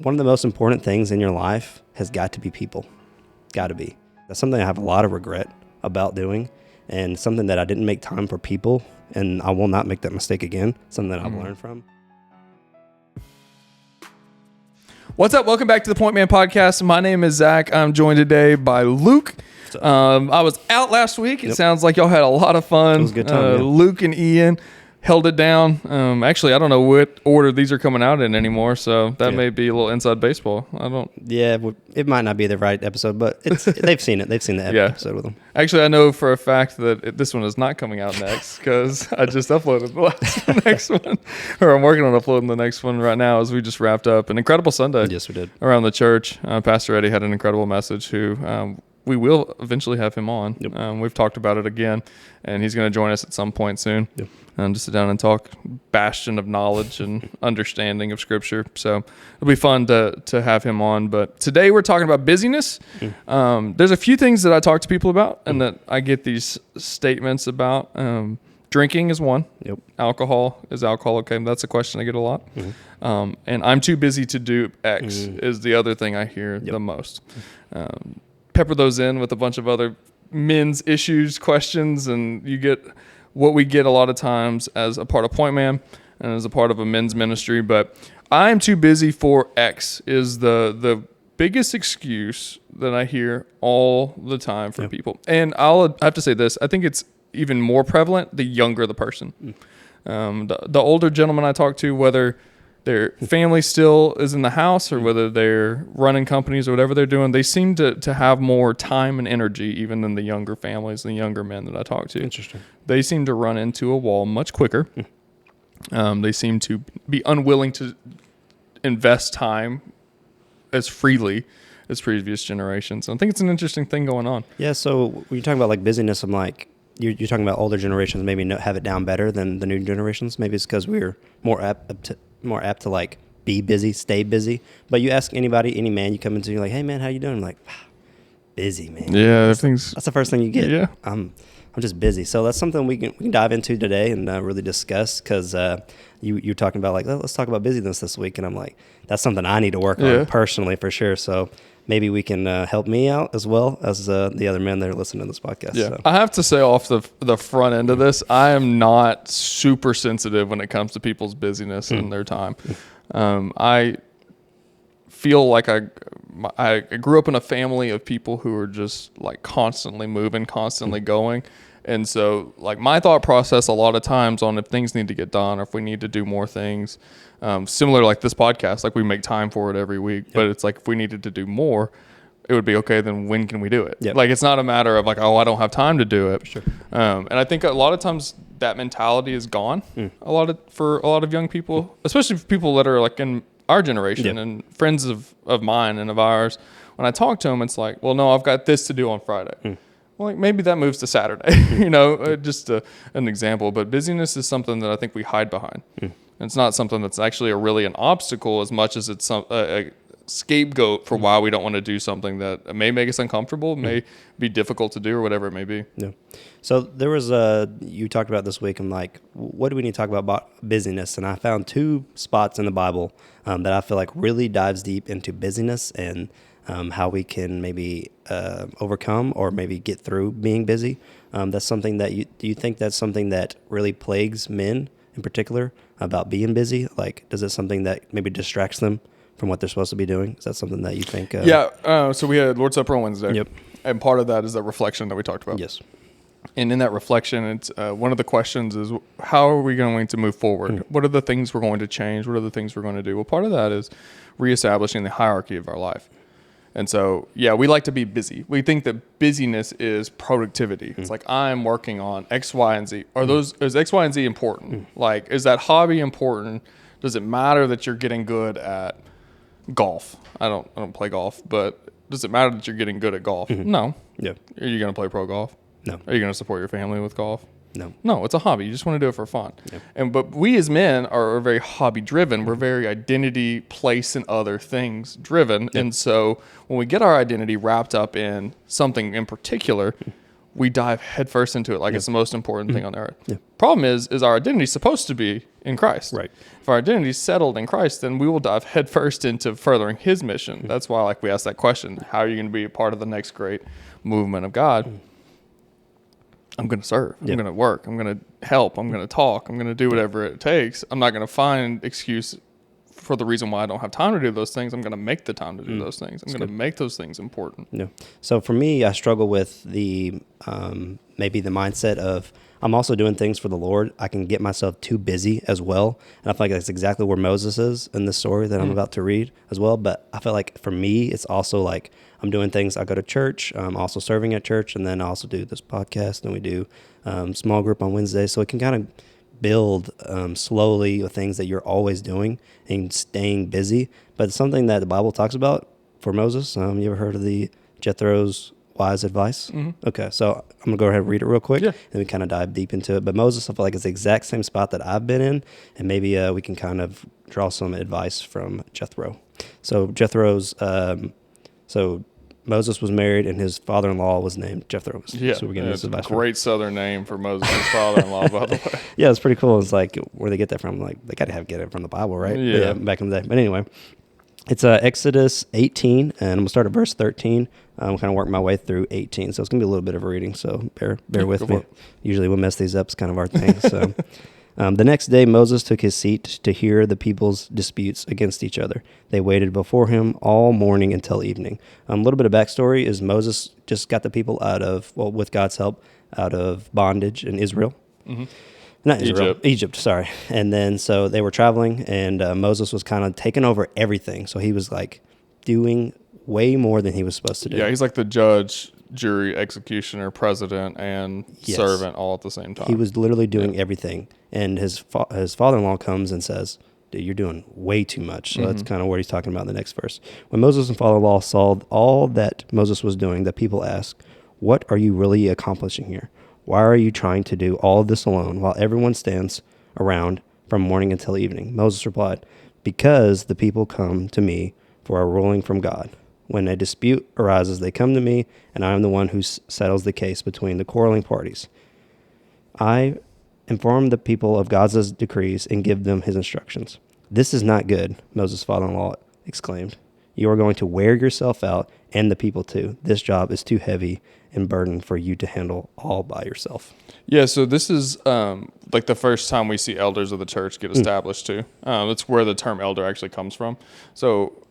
one of the most important things in your life has got to be people. Got to be. That's something I have a lot of regret about doing, and something that I didn't make time for people, and I will not make that mistake again. Something that I've learned from. What's up? Welcome back to the Pointman podcast. My name is Zach. I'm joined today by Luke. I was out last week. It sounds like y'all had a lot of fun. It was a good time. Luke and Ian held it down. Actually, I don't know what order these are coming out in anymore, so that may be a little inside baseball. I don't. Yeah, it might not be the right episode, but they've seen it. They've seen the episode with them. Actually, I know for a fact that this one is not coming out next because I just uploaded the next one, or I'm working on uploading the next one right now as we just wrapped up an incredible Sunday. Yes, we did. Around the church. Pastor Eddie had an incredible message who we will eventually have him on. Yep. We've talked about it again, and he's going to join us at some point soon. Yep. To sit down and talk bastion of knowledge and understanding of Scripture. So it'll be fun to have him on. But today we're talking about busyness. There's a few things that I talk to people about and that I get these statements about. Drinking is one. Yep. Alcohol. Is alcohol okay? That's a question I get a lot. And I'm too busy to do X is the other thing I hear the most. Pepper those in with a bunch of other men's issues, questions, and you get what we get a lot of times as a part of Pointman and as a part of a men's ministry. But I'm too busy for X is the biggest excuse that I hear all the time from people. And I have to say this, I think it's even more prevalent the younger the person. The older gentleman I talk to, whether their family still is in the house or whether they're running companies or whatever they're doing, they seem to have more time and energy even than the younger families and the younger men that I talk to. Interesting. They seem to run into a wall much quicker. They seem to be unwilling to invest time as freely as previous generations. I think it's an interesting thing going on. Yeah, so when you're talking about like busyness, I'm like, you're talking about older generations maybe have it down better than the new generations. Maybe it's because we're more apt to like be busy, stay busy. But you ask anybody, any man you come into, you're like, hey man, how you doing? I'm like, busy, man. Yeah, that's the first thing you get. Yeah. I'm just busy. So that's something we can dive into today and really discuss, because you're talking about like, let's talk about busyness this week. And I'm like, that's something I need to work on personally for sure. So maybe we can help me out as well as the other men that are listening to this podcast. Yeah, so. I have to say off the front end of this, I am not super sensitive when it comes to people's busyness and their time. I feel like I grew up in a family of people who are just like constantly moving, constantly going. And so like my thought process a lot of times on if things need to get done or if we need to do more things, similar like this podcast, like we make time for it every week, but it's like if we needed to do more, it would be okay, then when can we do it? Like it's not a matter of like, oh, I don't have time to do it. Sure. And I think a lot of times that mentality is gone for a lot of young people, especially for people that are like in our generation and friends of mine and of ours. When I talk to them, it's like, well, no, I've got this to do on Friday. Well, like maybe that moves to Saturday, just an example. But busyness is something that I think we hide behind. It's not something that's actually really an obstacle as much as it's a scapegoat for why we don't want to do something that may make us uncomfortable, may be difficult to do or whatever it may be. Yeah. So there was you talked about this week. I'm like, what do we need to talk about busyness? And I found two spots in the Bible that I feel like really dives deep into busyness and how we can maybe overcome or maybe get through being busy. That's something that do you think that's something that really plagues men in particular about being busy? Like, is it something that maybe distracts them from what they're supposed to be doing? Is that something that you think? So we had Lord's Supper on Wednesday. Yep. And part of that is that reflection that we talked about. Yes. And in that reflection, it's one of the questions is, how are we going to move forward? What are the things we're going to change? What are the things we're going to do? Well, part of that is reestablishing the hierarchy of our life. And so, we like to be busy. We think that busyness is productivity. It's like, I'm working on X, Y, and Z. Is X, Y, and Z important? Like, is that hobby important? Does it matter that you're getting good at golf? I don't play golf, but does it matter that you're getting good at golf? No. Yeah. Are you going to play pro golf? No. Are you going to support your family with golf? No, it's a hobby. You just want to do it for fun. But we as men are very hobby driven. We're very identity, place, and other things driven. And so when we get our identity wrapped up in something in particular, we dive headfirst into it like it's the most important thing on earth. Yeah. Problem is our identity is supposed to be in Christ. Right. If our identity is settled in Christ, then we will dive headfirst into furthering his mission. That's why, like, we ask that question, how are you going to be a part of the next great movement of God? I'm going to serve. I'm going to work. I'm going to help. I'm going to talk. I'm going to do whatever it takes. I'm not going to find excuse for the reason why I don't have time to do those things. I'm going to make the time to do those things. I'm going to make those things important. Yeah. So for me, I struggle with the maybe the mindset of I'm also doing things for the Lord. I can get myself too busy as well. And I feel like that's exactly where Moses is in this story that I'm about to read as well. But I feel like for me, it's also like I'm doing things. I go to church. I'm also serving at church. And then I also do this podcast. And we do small group on Wednesday. So it can kind of build slowly with things that you're always doing and staying busy. But it's something that the Bible talks about for Moses. You ever heard of the Jethro's wise advice? Okay, so I'm gonna go ahead and read it real quick, and we kind of dive deep into it. But Moses, I feel like it's the exact same spot that I've been in, and maybe we can kind of draw some advice from Jethro. So Jethro's, so Moses was married, and his father-in-law was named Jethro. Yeah, so we're getting this advice. Great Southern name for Moses' father-in-law, by the way. Yeah, it's pretty cool. It's like where they get that from. Like they got to get it from the Bible, right? Yeah. Back in the day. But anyway, it's Exodus 18, and I'm gonna start at verse 13. I'm kind of working my way through 18, so it's gonna be a little bit of a reading. So bear with me. Usually we'll mess these up. It's kind of our thing. So. The next day, Moses took his seat to hear the people's disputes against each other. They waited before him all morning until evening. A little bit of backstory is Moses just got the people out of, well, with God's help, out of bondage in Israel. Not Israel, Egypt, sorry. And then so they were traveling, and Moses was kind of taking over everything. So he was like doing way more than he was supposed to do. Yeah, he's like the judge, jury, executioner, president, and servant all at the same time. He was literally doing everything. And his father-in-law comes and says, dude, you're doing way too much. So that's kind of what he's talking about in the next verse. When Moses and father-in-law saw all that Moses was doing, the people asked, what are you really accomplishing here? Why are you trying to do all of this alone while everyone stands around from morning until evening? Moses replied, because the people come to me for a ruling from God. When a dispute arises, they come to me, and I am the one who settles the case between the quarreling parties. I inform the people of God's decrees and give them his instructions. This is not good, Moses' father-in-law exclaimed. You are going to wear yourself out and the people too. This job is too heavy and burden for you to handle all by yourself. Yeah, so this is like the first time we see elders of the church get established too. It's where the term elder actually comes from. So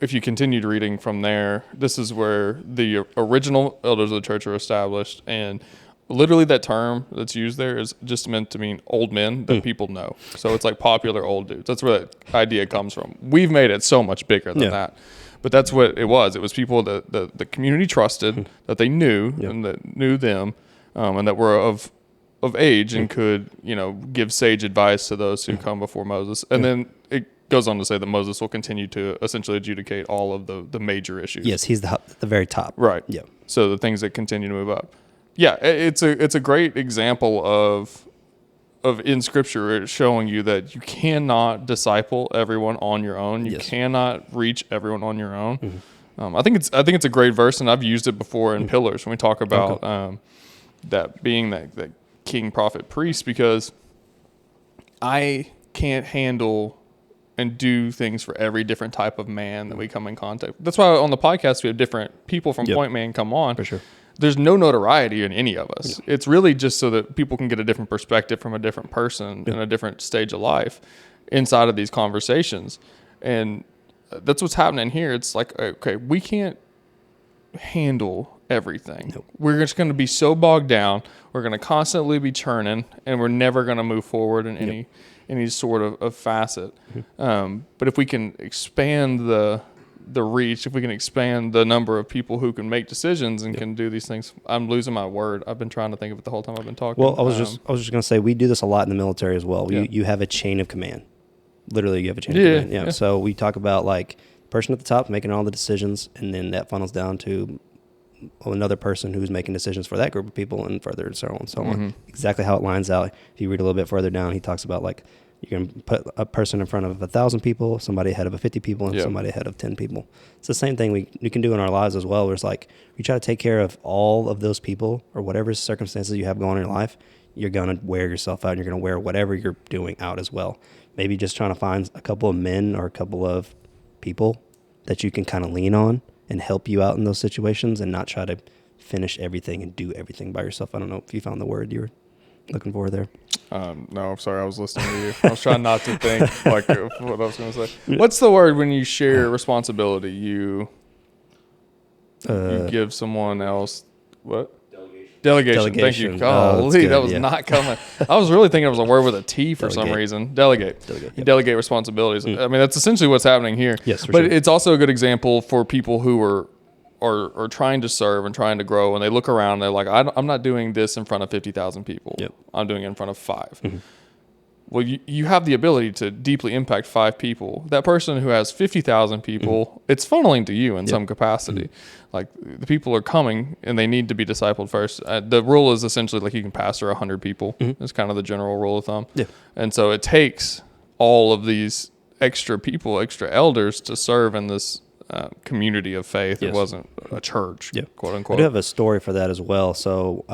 if you continued reading from there, this is where the original elders of the church are established, and literally that term that's used there is just meant to mean old men that people know. So it's like popular old dudes. That's where that idea comes from. We've made it so much bigger than that. But that's what it was. It was people that the community trusted, that they knew, and that knew them, and that were of age and could, give sage advice to those who come before Moses. And then it goes on to say that Moses will continue to essentially adjudicate all of the major issues. Yes, he's the very top. Right. Yeah. So the things that continue to move up. Yeah, it's a great example of in Scripture showing you that you cannot disciple everyone on your own. You cannot reach everyone on your own. I think it's a great verse, and I've used it before in Pillars when we talk about that being that king, prophet, priest, because I can't handle and do things for every different type of man that we come in contact with. That's why on the podcast we have different people from Pointman come on. For sure. There's no notoriety in any of us. Yeah. It's really just so that people can get a different perspective from a different person in a different stage of life inside of these conversations. And that's what's happening here. It's like, okay, we can't handle everything. Nope. We're just going to be so bogged down. We're going to constantly be churning, and we're never going to move forward in any sort of facet. But if we can expand the reach, if we can expand the number of people who can make decisions and can do these things. I'm losing my word. I've been trying to think of it the whole time I've been talking. Well, I was just going to say, we do this a lot in the military as well. You have a chain of command. Literally, you have a chain of command. Yeah. So we talk about like person at the top making all the decisions, and then that funnels down to another person who's making decisions for that group of people, and further and so on and so on. Exactly how it lines out. If you read a little bit further down, he talks about like You're going to put a person in front of 1,000 people, somebody ahead of 50 people, and somebody ahead of 10 people. It's the same thing we can do in our lives as well. Where it's like we try to take care of all of those people or whatever circumstances you have going on in your life. You're going to wear yourself out, and you're going to wear whatever you're doing out as well. Maybe just trying to find a couple of men or a couple of people that you can kind of lean on and help you out in those situations, and not try to finish everything and do everything by yourself. I don't know if you found the word you were looking for there. No, I'm sorry. I was listening to you. I was trying not to think like what I was going to say. What's the word when you share responsibility? You give someone else what? Delegation. Thank you. Golly, that was not coming. I was really thinking it was a word with a T for some reason. Delegate. You delegate responsibilities. I mean, that's essentially what's happening here. Yes, but it's also a good example for people who are trying to serve and trying to grow, and they look around and they're like, I'm not doing this in front of 50,000 people. Yep. I'm doing it in front of 5. Well, you have the ability to deeply impact 5 people. That person who has 50,000 people, it's funneling to you in some capacity. Like the people are coming and they need to be discipled first. The rule is essentially like you can pastor 100 people. It's kind of the general rule of thumb. Yeah. And so it takes all of these extra people, extra elders to serve in this community of faith. It wasn't a church, quote unquote. I do have a story for that as well. So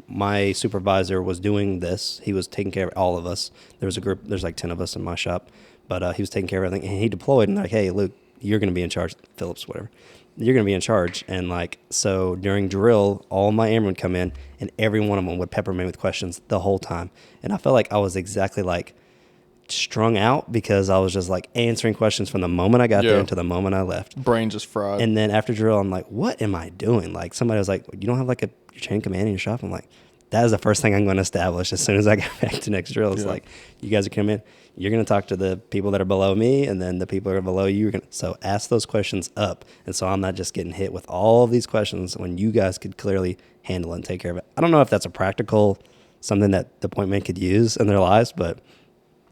my supervisor was doing this. He was taking care of all of us. There was a group, there's like 10 of us in my shop, but he was taking care of everything. And he deployed and like, hey, Luke, you're going to be in charge. Phillips, whatever. You're going to be in charge. And like, so during drill, all my airmen would come in and every one of them would pepper me with questions the whole time. And I felt like I was exactly like strung out because I was just like answering questions from the moment I got there to the moment I left. Brain just fried. And then after drill, I'm like, what am I doing? Like somebody was like, you don't have like a chain of command in your shop? I'm like, that is the first thing I'm going to establish as soon as I get back to next drill. It's like, you guys are coming in. You're going to talk to the people that are below me, and then the people that are below you. So ask those questions up. And so I'm not just getting hit with all of these questions when you guys could clearly handle it and take care of it. I don't know if that's a practical, something that the Pointman could use in their lives, but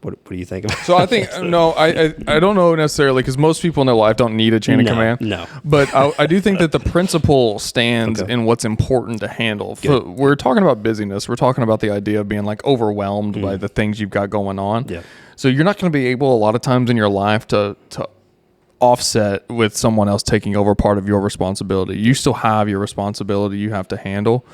what do you think about So I think, no, I don't know necessarily, because most people in their life don't need a chain of command. No. But I do think that the principle stands in what's important to handle. We're talking about busyness. We're talking about the idea of being like overwhelmed by the things you've got going on. Yeah. So you're not going to be able a lot of times in your life to offset with someone else taking over part of your responsibility. You still have your responsibility you have to handle.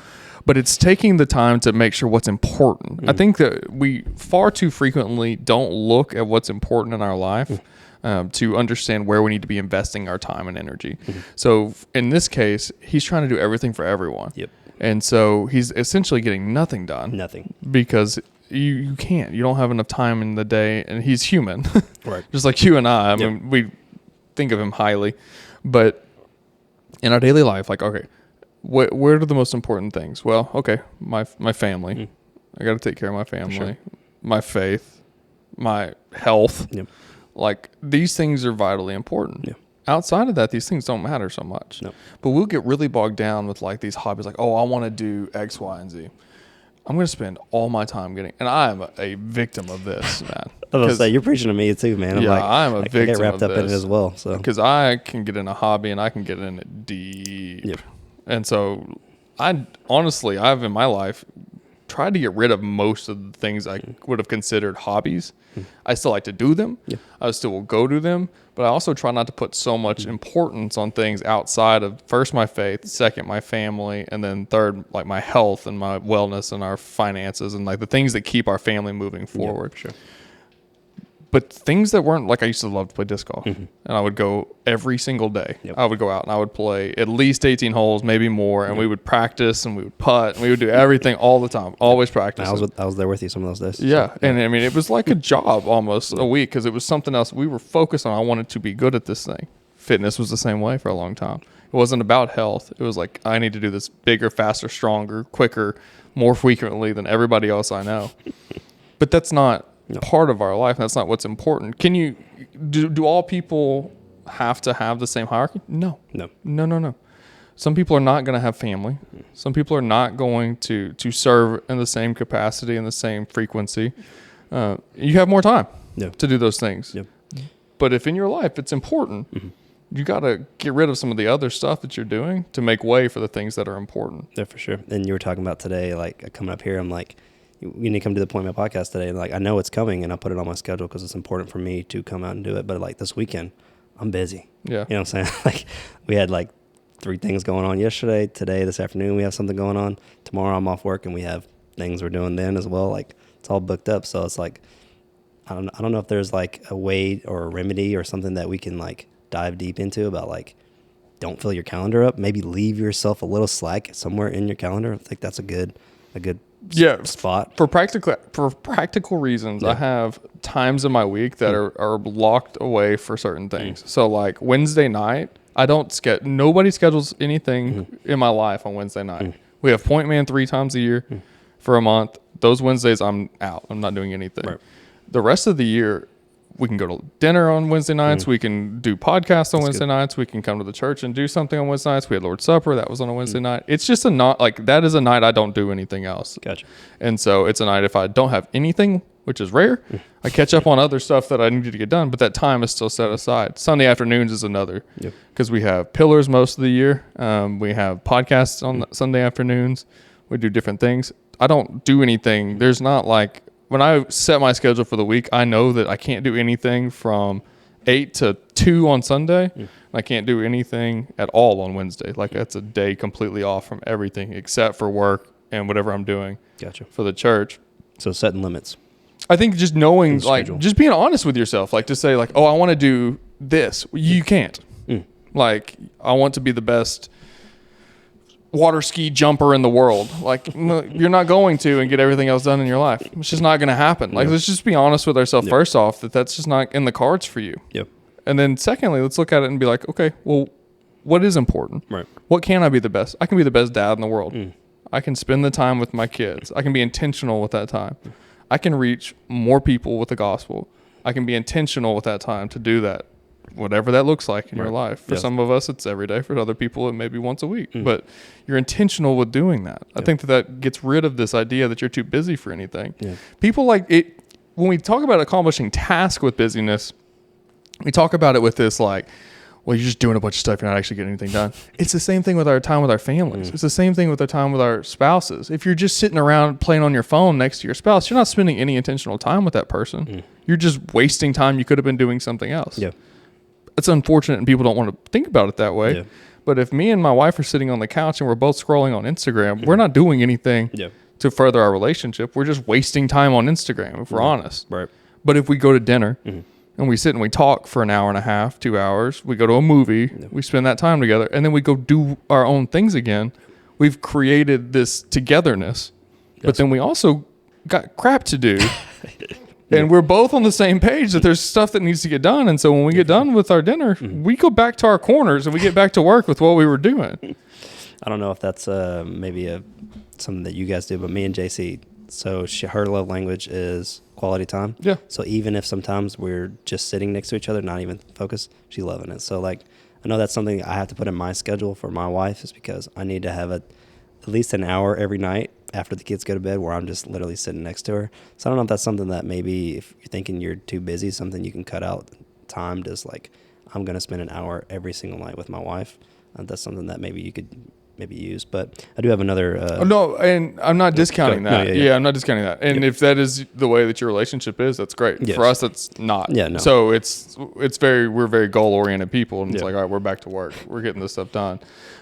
But it's taking the time to make sure what's important. I think that we far too frequently don't look at what's important in our life to understand where we need to be investing our time and energy. So in this case, he's trying to do everything for everyone. Yep. And so he's essentially getting nothing done. Nothing. Because you can't. You don't have enough time in the day. And he's human. Right. Just like you and I. I mean, we think of him highly. But in our daily life, like, okay, where are the most important things? Well, okay, my family. I got to take care of my family, my faith, my health. Yep. Like these things are vitally important. Yep. Outside of that, these things don't matter so much. No. But we'll get really bogged down with like these hobbies, like, oh, I want to do X, Y, and Z. I'm going to spend all my time and I am a victim of this, man. I was going to say, you're preaching to me too, man. I'm a victim I get wrapped up in it as well. So because I can get in a hobby and I can get in it deep. Yep. And so I've in my life tried to get rid of most of the things I would have considered hobbies. I still like to do them. Yeah. I still will go do them, but I also try not to put so much importance on things outside of first my faith, second my family, and then third like my health and my wellness and our finances and like the things that keep our family moving forward. Yeah, sure. But things that weren't like I used to love to play disc golf, and I would go every single day. Yep. I would go out and I would play at least 18 holes, maybe more, and we would practice and we would putt and we would do everything all the time, always practice. I was there with you some of those days. Yeah, so, and I mean it was like a job almost a week because it was something else we were focused on. I wanted to be good at this thing. Fitness was the same way for a long time. It wasn't about health. It was like I need to do this bigger, faster, stronger, quicker, more frequently than everybody else I know. But that's not part of our life. That's not what's important. Can you do all people have to have the same hierarchy? No. Some people are not going to have family. Some people are not going to serve in the same capacity and the same frequency. You have more time to do those things. Yep. But if in your life it's important, you got to get rid of some of the other stuff that you're doing to make way for the things that are important. Yeah, for sure. And you were talking about today, like coming up here, I'm like, you need to come to the Pointman podcast today. And like, I know it's coming, and I put it on my schedule because it's important for me to come out and do it. But like this weekend, I'm busy. Yeah. You know what I'm saying? Like, we had like 3 things going on yesterday. Today, this afternoon, we have something going on. Tomorrow, I'm off work, and we have things we're doing then as well. Like, it's all booked up. So it's like, I don't know if there's like a way or a remedy or something that we can like dive deep into about like, don't fill your calendar up. Maybe leave yourself a little slack somewhere in your calendar. I think that's a good spot. For practical reasons, I have times in my week that are locked away for certain things. So like Wednesday night, nobody schedules anything in my life on Wednesday night. We have Pointman 3 times a year for a month. Those Wednesdays I'm out. I'm not doing anything. Right. The rest of the year, we can go to dinner on Wednesday nights. We can do podcasts on Wednesday nights. We can come to the church and do something on Wednesday nights. We had Lord's Supper. That was on a Wednesday night. It's just that is a night I don't do anything else. Gotcha. And so it's a night if I don't have anything, which is rare, I catch up on other stuff that I needed to get done, but that time is still set aside. Sunday afternoons is another because we have pillars most of the year. We have podcasts on Sunday afternoons. We do different things. I don't do anything. There's not like, when I set my schedule for the week, I know that I can't do anything from 8 to 2 on Sunday. I can't do anything at all on Wednesday. Like that's a day completely off from everything except for work and whatever I'm doing for the church. So setting limits. I think just knowing, like, just being honest with yourself, like to say like, oh, I want to do this. You can't. Like, I want to be the best water ski jumper in the world. Like, you're not going to and get everything else done in your life. It's just not going to happen. Like, let's just be honest with ourselves first off, that's just not in the cards for you. And then secondly, let's look at it and be like, okay, well, what is important? Right. What can I be the best? I can be the best dad in the world. I can spend the time with my kids. I can be intentional with that time. I can reach more people with the gospel. I can be intentional with that time to do that, whatever that looks like in your life. For some of us, it's every day. For other people, it may be once a week. But you're intentional with doing that. I think that gets rid of this idea that you're too busy for anything. People like it, when we talk about accomplishing tasks with busyness, we talk about it with this like, well, you're just doing a bunch of stuff. You're not actually getting anything done. It's the same thing with our time with our families. It's the same thing with our time with our spouses. If you're just sitting around playing on your phone next to your spouse, you're not spending any intentional time with that person. You're just wasting time. You could have been doing something else. It's unfortunate and people don't want to think about it that way. But if me and my wife are sitting on the couch and we're both scrolling on Instagram, we're not doing anything to further our relationship. We're just wasting time on Instagram, if we're honest. Right. But if we go to dinner and we sit and we talk for an hour and a half, 2 hours, we go to a movie, we spend that time together, and then we go do our own things again, we've created this togetherness. But then we also got crap to do. And we're both on the same page that there's stuff that needs to get done. And so when we get done with our dinner, we go back to our corners and we get back to work with what we were doing. I don't know if that's maybe something that you guys do, but me and JC, so her love language is quality time. So even if sometimes we're just sitting next to each other, not even focused, she's loving it. So like, I know that's something I have to put in my schedule for my wife, is because I need to have at least an hour every night after the kids go to bed where I'm just literally sitting next to her. So I don't know if that's something that maybe if you're thinking you're too busy, something you can cut out time, just like, I'm going to spend an hour every single night with my wife. That's something that maybe you could use. But I do have another. No, and I'm not discounting that. No, I'm not discounting that. And if that is the way that your relationship is, that's great. For us, that's not. So we're very goal oriented people, and it's like, all right, we're back to work. We're getting this stuff done.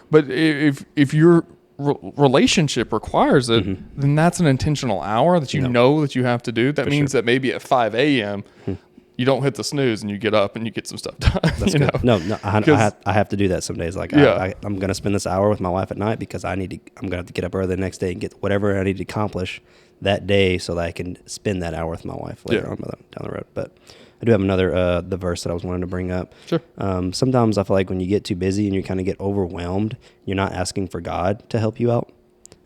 But if your relationship requires it, then that's an intentional hour that you know that you have to do. That means that maybe at 5 a.m. you don't hit the snooze and you get up and you get some stuff done. That's good. No, I have to do that some days. Like I'm going to spend this hour with my wife at night because I'm going to have to get up early the next day and get whatever I need to accomplish that day so that I can spend that hour with my wife later on down the road. But I do have another, the verse that I was wanting to bring up. Sure. Sometimes I feel like when you get too busy and you kind of get overwhelmed, you're not asking for God to help you out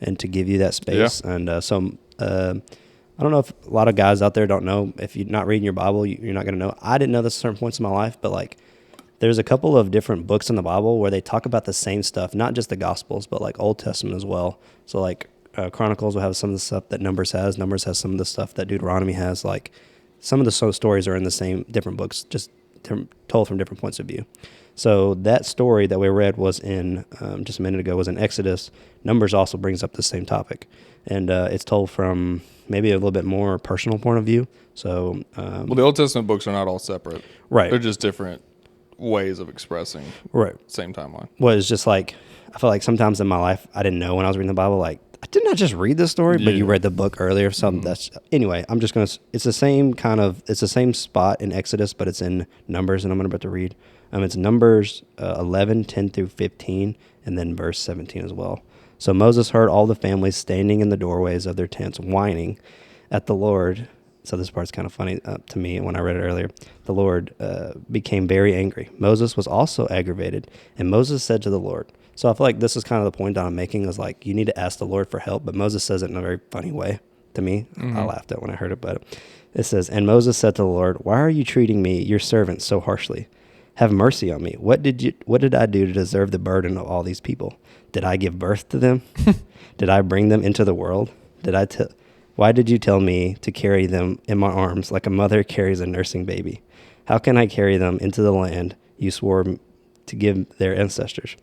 and to give you that space. And I don't know if a lot of guys out there don't know. If you're not reading your Bible, you're not going to know. I didn't know this at certain points in my life, but like there's a couple of different books in the Bible where they talk about the same stuff, not just the Gospels, but like Old Testament as well. So like Chronicles will have some of the stuff that Numbers has. Numbers has some of the stuff that Deuteronomy has. Like some of the stories are in the same different books, just told from different points of view. So that story that we read was in just a minute ago was in Exodus. Numbers also brings up the same topic, and it's told from maybe a little bit more personal point of view. So, well, the Old Testament books are not all separate, right? They're just different ways of expressing same timeline. Well, it's just like I feel like sometimes in my life I didn't know when I was reading the Bible, like I did not just read this story, but you read the book earlier. So that's anyway. I'm just gonna. It's the same spot in Exodus, but it's in Numbers, and I'm about to read. It's Numbers 11, 10 through 15, and then verse 17 as well. So Moses heard all the families standing in the doorways of their tents whining at the Lord. So this part's kind of funny to me when I read it earlier. The Lord became very angry. Moses was also aggravated, and Moses said to the Lord. So I feel like this is kind of the point that I'm making is like you need to ask the Lord for help, but Moses says it in a very funny way to me. I laughed at when I heard it, but it says, and Moses said to the Lord, why are you treating me, your servant, so harshly? Have mercy on me. What did I do to deserve the burden of all these people? Did I give birth to them? Did I bring them into the world? Why did you tell me to carry them in my arms like a mother carries a nursing baby? How can I carry them into the land you swore to give their ancestors?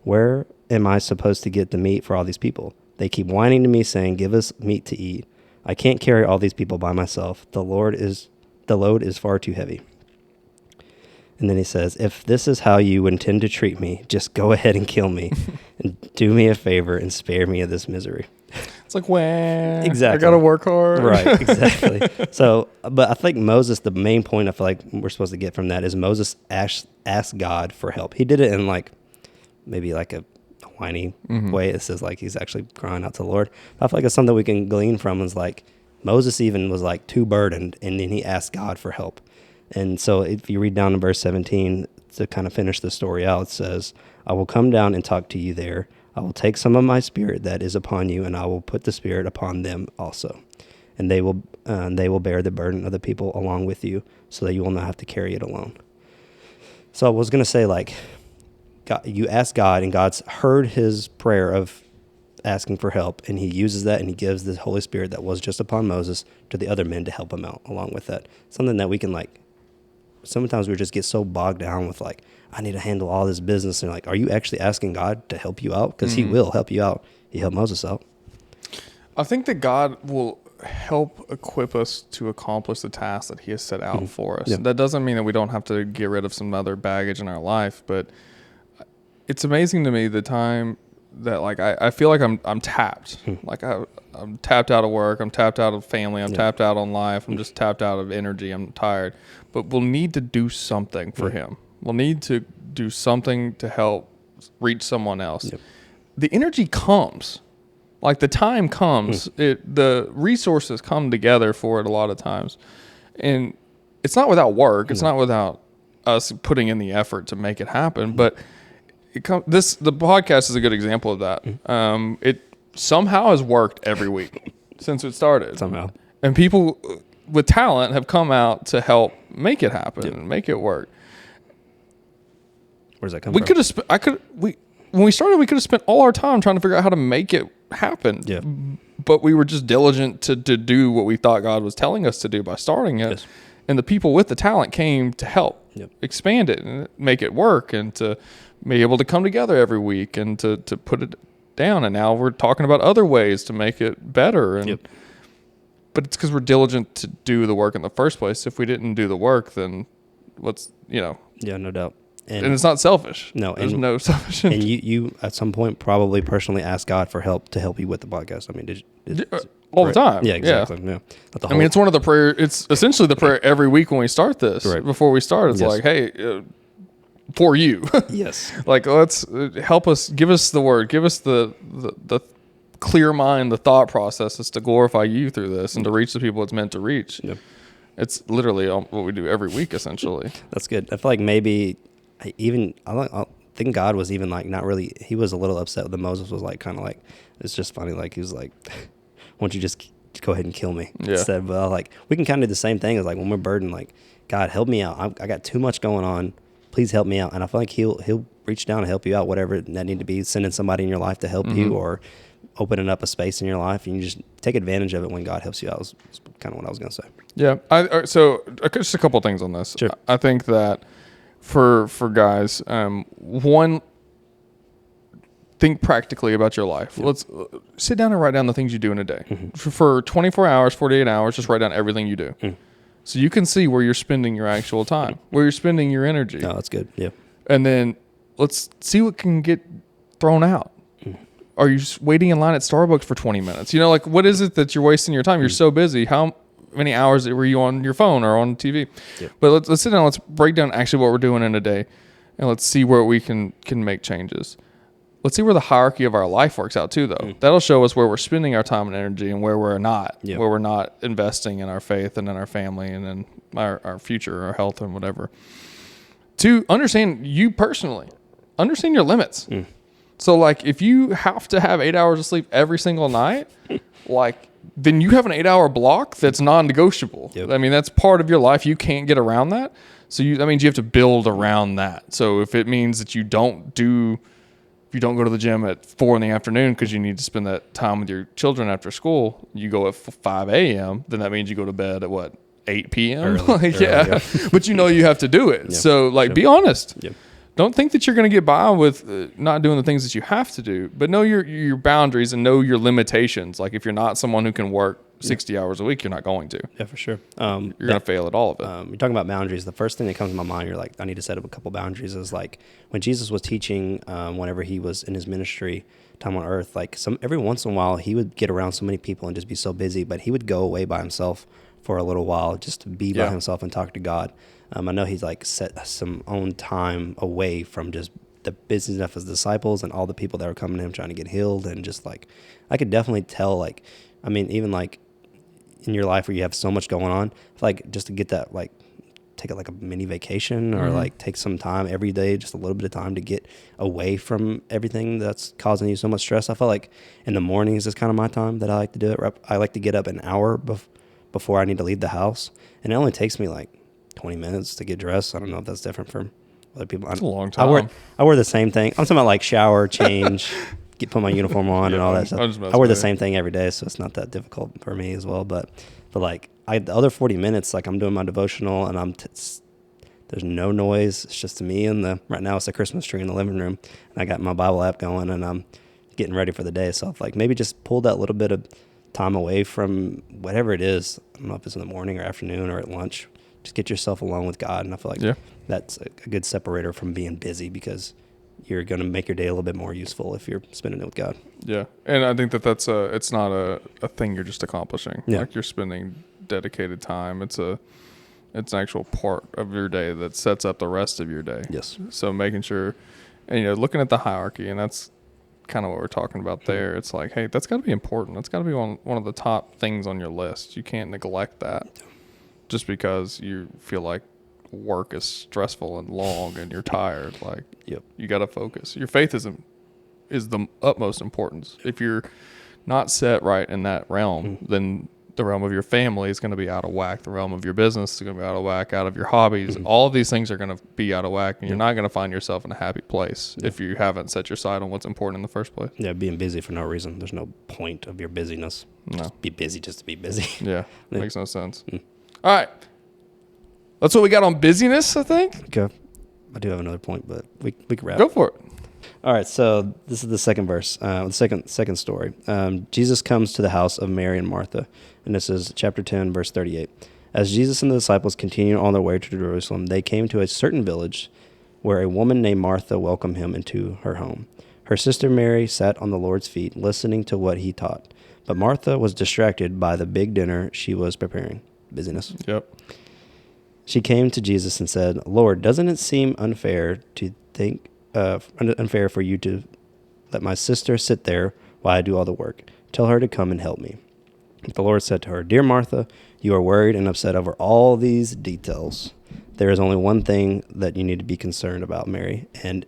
Where am I supposed to get the meat for all these people? They keep whining to me saying, give us meat to eat. I can't carry all these people by myself. The load is far too heavy. And then he says, if this is how you intend to treat me, just go ahead and kill me and do me a favor and spare me of this misery. It's like, well, exactly. I got to work hard. Right, exactly. So, but I think Moses, the main point I feel like we're supposed to get from that is Moses asked God for help. He did it in like, maybe like a whiny way. It says like he's actually crying out to the Lord. I feel like it's something we can glean from is like Moses even was like too burdened and then he asked God for help. And so if you read down to verse 17 to kind of finish the story out, it says, I will come down and talk to you there. I will take some of my spirit that is upon you, and I will put the spirit upon them also. And they will bear the burden of the people along with you so that you will not have to carry it alone. So I was going to say, like, God, you ask God, and God's heard his prayer of asking for help, and he uses that, and he gives the Holy Spirit that was just upon Moses to the other men to help him out along with that. Something that we can, like, sometimes we just get so bogged down with, like, I need to handle all this business. And, like, are you actually asking God to help you out? Because he will help you out. He helped Moses out. I think that God will help equip us to accomplish the task that he has set out for us. Yeah. That doesn't mean that we don't have to get rid of some other baggage in our life, but it's amazing to me the time that, like, I feel like I'm tapped. Like I'm tapped out of work. I'm tapped out of family. I'm tapped out on life. I'm just tapped out of energy. I'm tired. But we'll need to do something for him. We'll need to do something to help reach someone else. Yep. The energy comes. Like the time comes. The resources come together for it a lot of times. And it's not without work. It's not without us putting in the effort to make it happen. But the podcast is a good example of that. It somehow has worked every week since it started. Somehow. And people with talent have come out to help make it happen and make it work. Where's that come from? When we started, we could have spent all our time trying to figure out how to make it happen. Yeah. But we were just diligent to do what we thought God was telling us to do by starting it. Yes. And the people with the talent came to help expand it and make it work and to be able to come together every week and to put it down. And now we're talking about other ways to make it better. And but it's because we're diligent to do the work in the first place. If we didn't do the work, then what's, Yeah, no doubt. And it's not selfish. No. There's no selfish. And you at some point probably personally asked God for help to help you with the podcast. I mean, all the time. Yeah, exactly. Yeah. It's one of the prayer. It's essentially the prayer every week when we start this. Right. Before we start, it's like, hey, for you. Yes. Like, let's help us. Give us the word. Give us the clear mind, the thought processes to glorify you through this and to reach the people it's meant to reach. Yep. It's literally what we do every week, essentially. That's good. I feel like maybe I think God was even like not really. He was a little upset that Moses was like kind of like, it's just funny. Like he was like, why don't you just go ahead and kill me instead? But like we can kind of do the same thing as like when we're burdened, like God help me out. I got too much going on. Please help me out. And I feel like he'll reach down and help you out, whatever that need to be, sending somebody in your life to help you or opening up a space in your life, and you just take advantage of it when God helps you out. Was kind of what I was going to say. Yeah. So just a couple things on this. Sure. I think that for guys, one, think practically about your life. Yep. Let's sit down and write down the things you do in a day. For 24 hours, 48 hours, just write down everything you do. So you can see where you're spending your actual time, where you're spending your energy. No, that's good. Yeah. And then let's see what can get thrown out. Are you just waiting in line at Starbucks for 20 minutes? You know, like, what is it that you're wasting your time? You're so busy. How many hours were you on your phone or on TV? Yep. But let's sit down. Let's break down actually what we're doing in a day, and let's see where we can make changes. Let's see where the hierarchy of our life works out too, though. That'll show us where we're spending our time and energy and where we're not, where we're not investing in our faith and in our family and in our future, our health and whatever. To understand you personally, understand your limits. So, like, if you have to have 8 hours of sleep every single night, like, then you have an 8 hour block that's non-negotiable. Yep. I mean, that's part of your life. You can't get around that. So that means you have to build around that. So if it means that you don't go to the gym at 4 p.m. because you need to spend that time with your children after school, you go at 5 a.m., then that means you go to bed at 8 p.m.? Early, yeah. But you have to do it. Yeah. So, like, Sure. be honest. Yeah. Don't think that you're going to get by with not doing the things that you have to do, but know your boundaries and know your limitations. Like, if you're not someone who can work 60 hours a week, you're not going to. Yeah, for sure. You're going to fail at all of it. You're talking about boundaries. The first thing that comes to my mind, you're like, I need to set up a couple boundaries, is like when Jesus was teaching, whenever he was in his ministry time on earth, like every once in a while he would get around so many people and just be so busy, but he would go away by himself for a little while just to be by himself and talk to God. I know he's like set some own time away from just the busyness of his disciples and all the people that were coming to him trying to get healed. And just like, I could definitely tell, like, I mean, even like in your life where you have so much going on, like just to get that, like, take it like a mini vacation or like take some time every day, just a little bit of time to get away from everything that's causing you so much stress. I feel like in the mornings is kind of my time that I like to do it. I like to get up an hour before I need to leave the house. And it only takes me like 20 minutes to get dressed. I don't know if that's different from other people. It's a long time. I wear the same thing. I'm talking about like shower, change, put my uniform on and all that stuff. I wear the same thing every day, so it's not that difficult for me as well. But like the other 40 minutes, like I'm doing my devotional and there's no noise. It's just me and right now it's a Christmas tree in the living room, and I got my Bible app going and I'm getting ready for the day. So I've like maybe just pull that little bit of time away from whatever it is. I don't know if it's in the morning or afternoon or at lunch. Just get yourself alone with God. And I feel like that's a good separator from being busy, because you're going to make your day a little bit more useful if you're spending it with God. Yeah. And I think that's it's not a thing you're just accomplishing. Yeah. Like, you're spending dedicated time. It's an actual part of your day that sets up the rest of your day. Yes. So making sure, and looking at the hierarchy, and that's kind of what we're talking about there. It's like, hey, that's got to be important. That's got to be one of the top things on your list. You can't neglect that just because you feel like work is stressful and long and you're tired. Like, you got to focus. Your faith is the utmost importance. If you're not set right in that realm, then the realm of your family is going to be out of whack. The realm of your business is going to be out of whack, out of your hobbies. All of these things are going to be out of whack, and you're not going to find yourself in a happy place if you haven't set your sight on what's important in the first place. Yeah, being busy for no reason. There's no point of your busyness. No. Just be busy just to be busy. Yeah, makes no sense. All right. That's what we got on busyness, I think. Okay. I do have another point, but we can wrap. Go for it. All right, so this is the second verse, the second story. Jesus comes to the house of Mary and Martha, and this is chapter 10, verse 38. As Jesus and the disciples continued on their way to Jerusalem, they came to a certain village where a woman named Martha welcomed him into her home. Her sister Mary sat on the Lord's feet, listening to what he taught. But Martha was distracted by the big dinner she was preparing. Busyness. Yep. She came to Jesus and said, "Lord, doesn't it seem unfair for you to let my sister sit there while I do all the work? Tell her to come and help me." The Lord said to her, "Dear Martha, you are worried and upset over all these details. There is only one thing that you need to be concerned about, Mary, and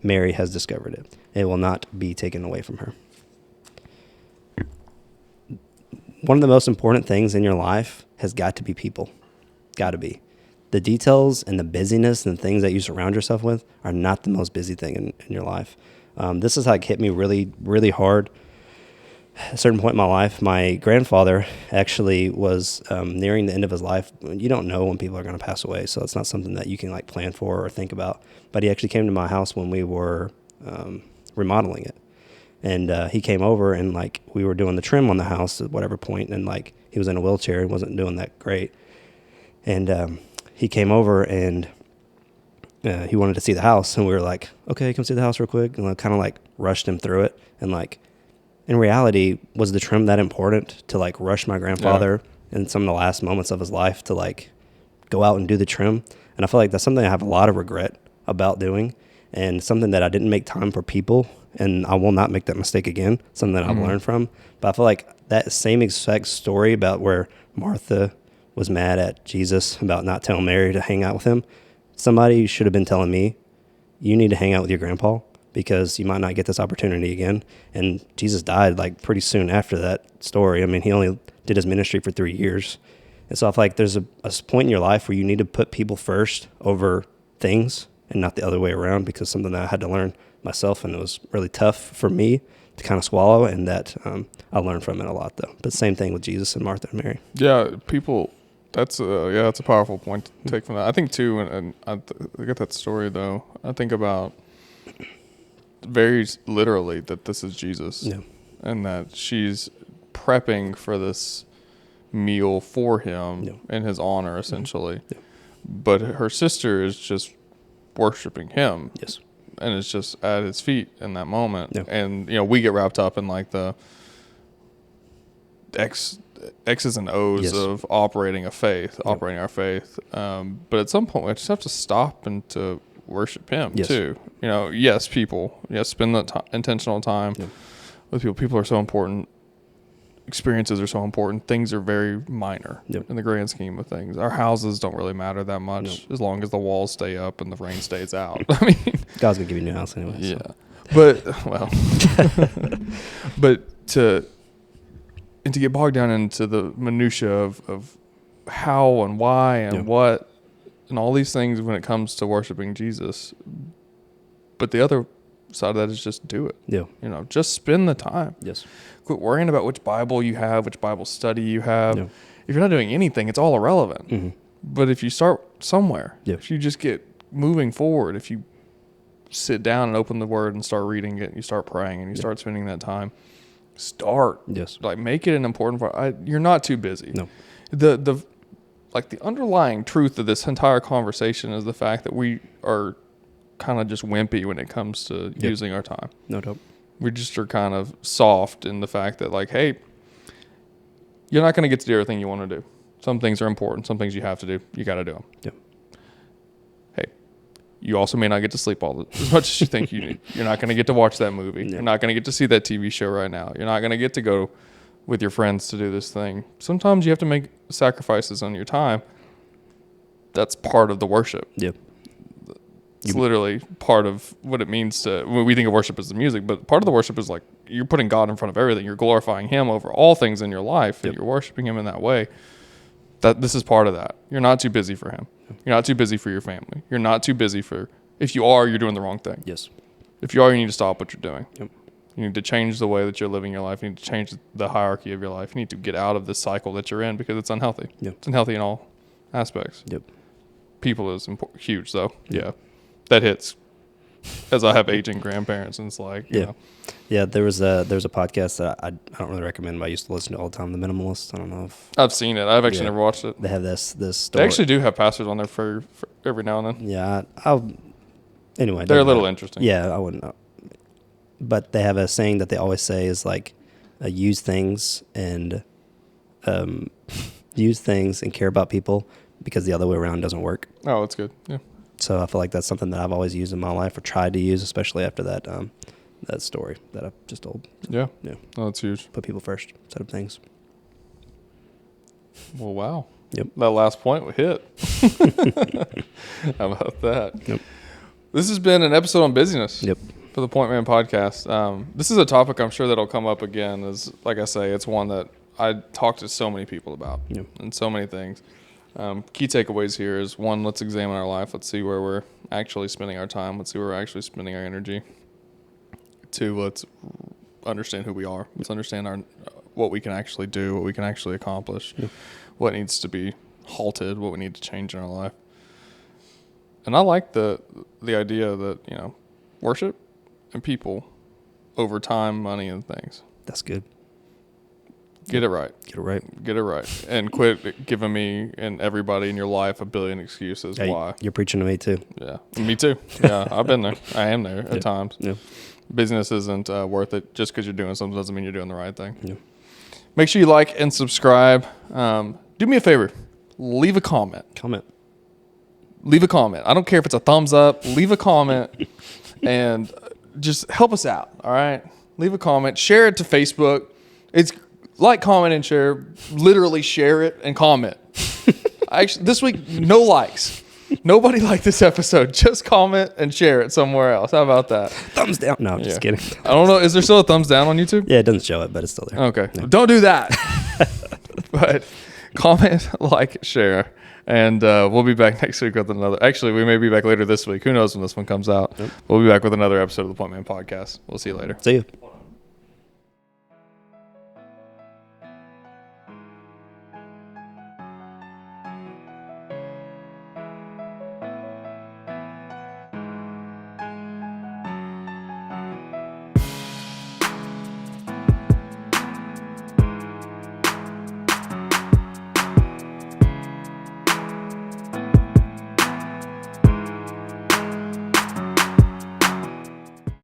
Mary has discovered it. It will not be taken away from her." One of the most important things in your life has got to be people. Got to be. The details and the busyness and the things that you surround yourself with are not the most busy thing in your life. This is like hit me really, really hard a certain point in my life, my grandfather actually was nearing the end of his life. You don't know when people are going to pass away, so it's not something that you can like plan for or think about. But he actually came to my house when we were remodeling it, and he came over and like we were doing the trim on the house at whatever point, and like he was in a wheelchair and wasn't doing that great, and he came over and he wanted to see the house, and we were like, okay, come see the house real quick, and I kind of like rushed him through it, and like. In reality, was the trim that important to like rush my grandfather in some of the last moments of his life to like go out and do the trim? And I feel like that's something I have a lot of regret about doing, and something that I didn't make time for people, and I will not make that mistake again. Something that I've learned from. But I feel like that same exact story about where Martha was mad at Jesus about not telling Mary to hang out with him, somebody should have been telling me, you need to hang out with your grandpa, because you might not get this opportunity again. And Jesus died like pretty soon after that story. I mean, he only did his ministry for 3 years. And so I feel like there's a point in your life where you need to put people first over things and not the other way around, because something that I had to learn myself, and it was really tough for me to kind of swallow, and that I learned from it a lot though. But same thing with Jesus and Martha and Mary. Yeah, people, that's a powerful point to take from that. I think too, and I get that story though, I think about very literally that this is Jesus, and that she's prepping for this meal for him in his honor, essentially. But her sister is just worshiping him, and it's just at his feet in that moment. And we get wrapped up in like the X's and O's of operating our faith. But at some point, we just have to stop and to worship him too. People. Spend the intentional time with people. People are so important. Experiences are so important. Things are very minor in the grand scheme of things. Our houses don't really matter that much as long as the walls stay up and the rain stays out. I mean, God's gonna give you a new house anyway. Yeah, so. But but to get bogged down into the minutia of how and why and what and all these things when it comes to worshiping Jesus. But the other side of that is just do it. Just spend the time. Quit worrying about which Bible you have, which Bible study you have. If you're not doing anything, it's all irrelevant. But if you start somewhere, if you just get moving forward, if you sit down and open the Word and start reading it, and you start praying and you start spending that time, start. Like make it an important part. You're not too busy. The underlying truth of this entire conversation is the fact that we are kind of just wimpy when it comes to using our time. No doubt. We just are kind of soft in the fact that like, hey, you're not going to get to do everything you want to do. Some things are important. Some things you have to do. You got to do them. Hey, you also may not get to sleep as much as you think you need. You're not going to get to watch that movie. You're not going to get to see that TV show right now. You're not going to get to go with your friends to do this thing. Sometimes you have to make sacrifices on your time. That's part of the worship. It's literally part of what it means to, when we think of worship as the music, but part of the worship is like you're putting God in front of everything. You're glorifying him over all things in your life, and you're worshiping him in that way. That this is part of that. You're not too busy for him. You're not too busy for your family. You're not too busy for, if you are, you're doing the wrong thing. If you are, you need to stop what you're doing. You need to change the way that you're living your life. You need to change the hierarchy of your life. You need to get out of this cycle that you're in because it's unhealthy. It's unhealthy in all aspects. People is huge though. That hits as I have aging grandparents, and it's like, you know. There's a podcast that I don't really recommend, but I used to listen to all the time, The Minimalist. I don't know if I've seen it. I've actually never watched it. They have this story. They actually do have pastors on there for every now and then. Anyway, they're a little interesting. I wouldn't know. But they have a saying that they always say is like, use things and care about people, because the other way around doesn't work. Oh, that's good. Yeah. So I feel like that's something that I've always used in my life, or tried to use, especially after that that story that I just told. Oh, that's huge. Put people first, set up things. Well, wow. That last point we hit. How about that? This has been an episode on busyness. For the Pointman podcast. This is a topic I'm sure that'll come up again. As like I say, it's one that I talk to so many people about and so many things. Key takeaways here is, one, let's examine our life. Let's see where we're actually spending our time. Let's see where we're actually spending our energy. Two, let's understand who we are. Let's understand what we can actually do, what we can actually accomplish, what needs to be halted, what we need to change in our life. And I like the idea that, you know, worship and people over time, money, and things. That's good. Get it right. Get it right. Get it right. And quit giving me and everybody in your life a billion excuses why. You're preaching to me too. Yeah. Me too. Yeah. I've been there. I am there at times. Yeah. Business isn't worth it. Just because you're doing something doesn't mean you're doing the right thing. Yeah. Make sure you like and subscribe. Do me a favor. Leave a comment. Leave a comment. I don't care if it's a thumbs up. Leave a comment and just help us out. All right. Leave a comment. Share it to Facebook. It's like, comment, and share. Literally share it and comment. Actually, this week, no likes. Nobody liked this episode. Just comment and share it somewhere else. How about that? Thumbs down. No, I'm just kidding. I don't know. Is there still a thumbs down on YouTube? Yeah, it doesn't show it, but it's still there. Okay. No. Don't do that. But comment, like, share. And we'll be back next week with another. Actually, we may be back later this week. Who knows when this one comes out? Yep. We'll be back with another episode of the Pointman podcast. We'll see you later. See you.